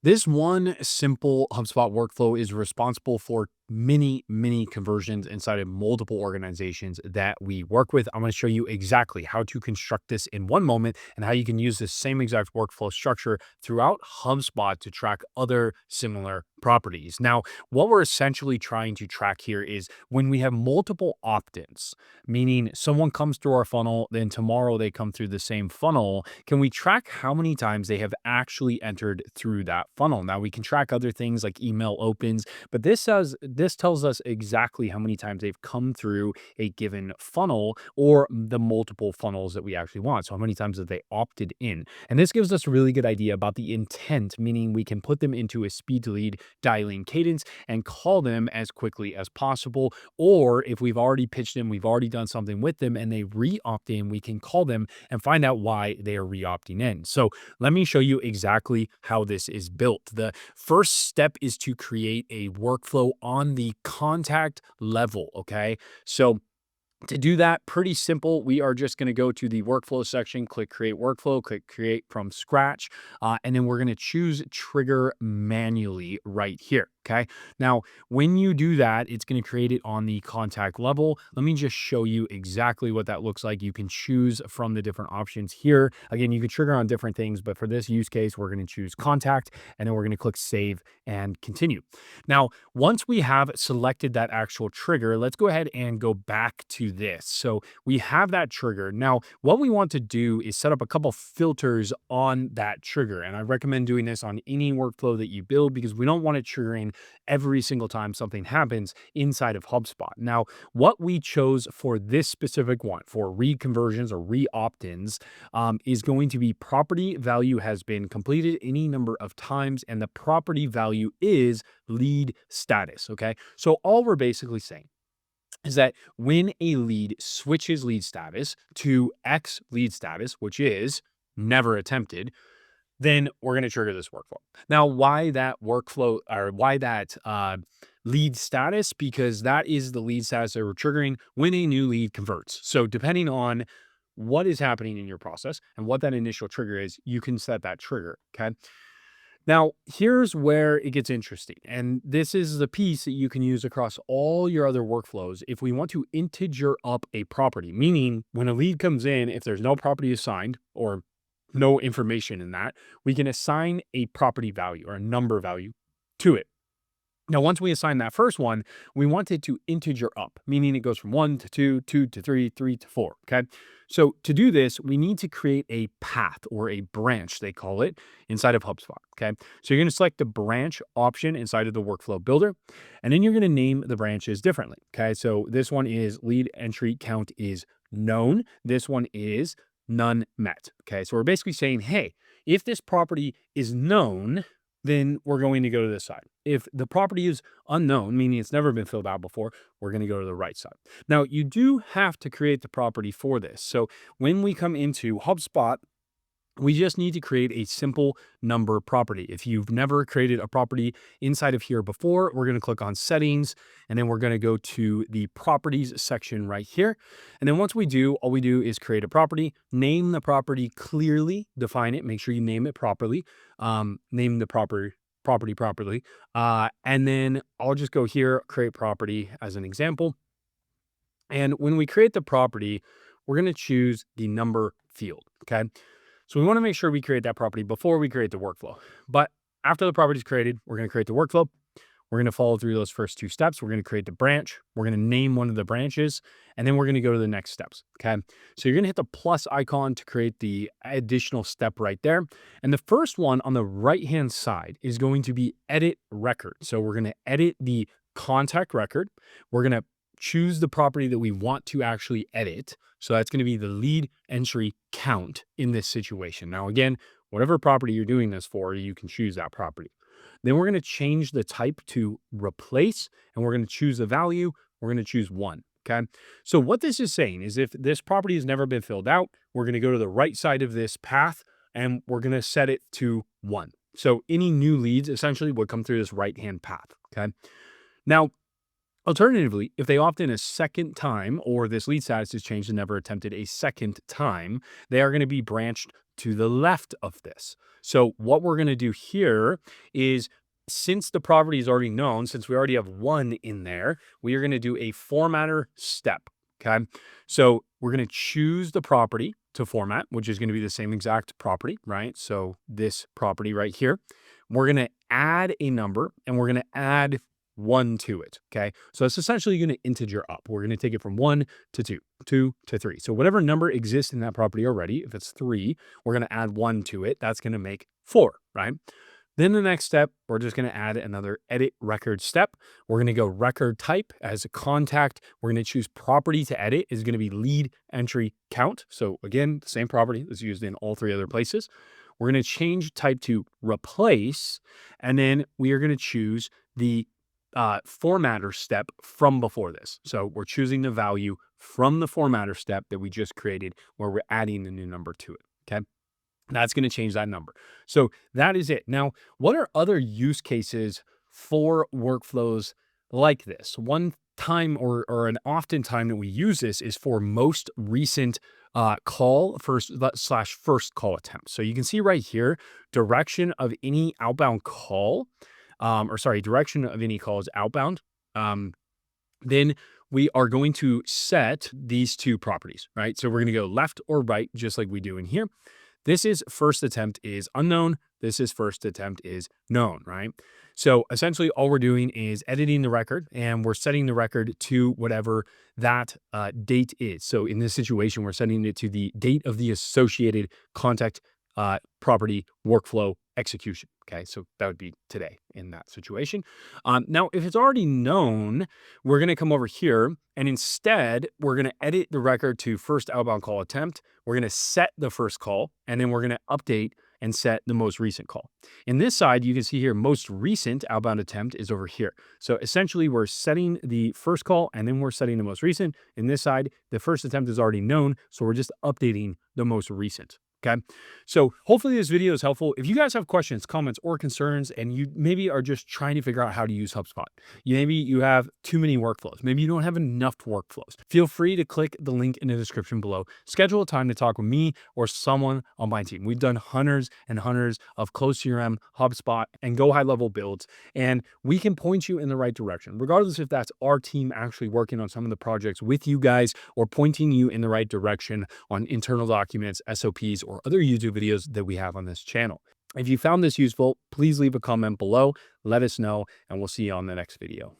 This one simple HubSpot workflow is responsible for many conversions inside of multiple organizations that we work with. I'm going to show you exactly how to construct this in one moment and how you can use this same exact workflow structure throughout HubSpot to track other similar properties. Now, what we're essentially trying to track here is when we have multiple opt-ins, meaning someone comes through our funnel, then tomorrow they come through the same funnel. Can we track how many times they have actually entered through that funnel? Now we can track other things like email opens, but this tells us exactly how many times they've come through a given funnel or the multiple funnels that we actually want. So how many times have they opted in? And this gives us a really good idea about the intent, meaning we can put them into a speed to lead dialing cadence and call them as quickly as possible. Or if we've already pitched them, we've already done something with them and they re-opt in, we can call them and find out why they are re-opting in. So let me show you exactly how this is built. The first step is to create a workflow on the contact level. Okay. So to do that, pretty simple. We are just going to go to the workflow section, click create workflow, click create from scratch, and then we're going to choose trigger manually right here. Okay. Now, when you do that, it's going to create it on the contact level. Let me just show you exactly what that looks like. You can choose from the different options here. Again, you can trigger on different things, but for this use case, we're going to choose contact, and then we're going to click save and continue. Now, once we have selected that actual trigger, let's go ahead and go back to this. So we have that trigger. Now, what we want to do is set up a couple filters on that trigger. And I recommend doing this on any workflow that you build because we don't want it triggering every single time something happens inside of HubSpot. Now, what we chose for this specific one, for reconversions or re-opt-ins, is going to be property value has been completed any number of times, and the property value is lead status. Okay. So all we're basically saying is that when a lead switches lead status to X lead status, which is never attempted, then we're going to trigger this workflow. Now, why that workflow or why that lead status? Because that is the lead status that we're triggering when a new lead converts. So depending on what is happening in your process and what that initial trigger is, you can set that trigger. Okay. Now, here's where it gets interesting. And this is the piece that you can use across all your other workflows. If we want to integer up a property, meaning when a lead comes in, if there's no property assigned or no information in that, we can assign a property value or a number value to it. Now, once we assign that first one, we want it to integer up, meaning it goes from 1 to 2, 2 to 3, 3 to 4. Okay. So to do this, we need to create a path or a branch, they call it, inside of HubSpot. Okay. So you're going to select the branch option inside of the workflow builder, and then you're going to name the branches differently. Okay. So this one is lead entry count is known. This one is none met. Okay. So we're basically saying, hey, if this property is known, then we're going to go to this side. If the property is unknown, meaning it's never been filled out before, we're going to go to the right side. Now, you do have to create the property for this. So when we come into HubSpot, we just need to create a simple number property. If you've never created a property inside of here before, we're going to click on settings, and then we're going to go to the properties section right here. And then once we do, all we do is create a property, name the property clearly, define it, make sure you name it properly, name the property properly. And then I'll just go here, create property as an example. And when we create the property, we're going to choose the number field. Okay. So we want to make sure we create that property before we create the workflow. But after the property is created, we're going to create the workflow. We're going to follow through those first two steps. We're going to create the branch. We're going to name one of the branches, and then we're going to go to the next steps. Okay. So you're going to hit the plus icon to create the additional step right there. And the first one on the right-hand side is going to be edit record. So we're going to edit the contact record. We're going to choose the property that we want to actually edit. So that's going to be the lead entry count in this situation. Now, again, whatever property you're doing this for, you can choose that property. Then we're going to change the type to replace, and we're going to choose the value. We're going to choose 1. Okay. So what this is saying is if this property has never been filled out, we're going to go to the right side of this path and we're going to set it to 1. So any new leads essentially would come through this right-hand path. Okay. Now, alternatively, if they opt in a second time or this lead status is changed and never attempted a second time, they are going to be branched to the left of this. So what we're going to do here is, since the property is already known, since we already have one in there, we are going to do a formatter step. Okay. So we're going to choose the property to format, which is going to be the same exact property, right? So this property right here, we're going to add a number and we're going to add 1 to it. Okay. So it's essentially going to integer up. We're going to take it from 1 to 2, 2 to 3. So whatever number exists in that property already, if it's 3, we're going to add 1 to it. That's going to make 4, right? Then the next step, we're just going to add another edit record step. We're going to go record type as a contact. We're going to choose property to edit is going to be lead entry count. So again, the same property that's used in all 3 other places. We're going to change type to replace, and then we are going to choose the formatter step from before this. So we're choosing the value from the formatter step that we just created where we're adding the new number to it. Okay. That's going to change that number. So that is it. Now, what are other use cases for workflows like this? One time or an often time that we use this is for most recent call first call attempt. So you can see right here, direction of any outbound call, direction of any call is outbound. Then we are going to set these 2 properties, right? So we're going to go left or right, just like we do in here. This is first attempt is unknown. This is first attempt is known, right? So essentially all we're doing is editing the record and we're setting the record to whatever that date is. So in this situation, we're setting it to the date of the associated contact property workflow execution. Okay, so that would be today in that situation. Now, if it's already known, we're going to come over here and instead we're going to edit the record to first outbound call attempt. We're going to set the first call and then we're going to update and set the most recent call. In this side, you can see here, most recent outbound attempt is over here. So essentially we're setting the first call and then we're setting the most recent. In this side, the first attempt is already known. So we're just updating the most recent. Okay. So hopefully this video is helpful. If you guys have questions, comments, or concerns, and you maybe are just trying to figure out how to use HubSpot, maybe you have too many workflows, maybe you don't have enough workflows, feel free to click the link in the description below. Schedule a time to talk with me or someone on my team. We've done hundreds and hundreds of Close CRM, HubSpot, and Go High Level builds, and we can point you in the right direction, regardless if that's our team actually working on some of the projects with you guys or pointing you in the right direction on internal documents, SOPs, or other YouTube videos that we have on this channel. If you found this useful, please leave a comment below, let us know, and we'll see you on the next video.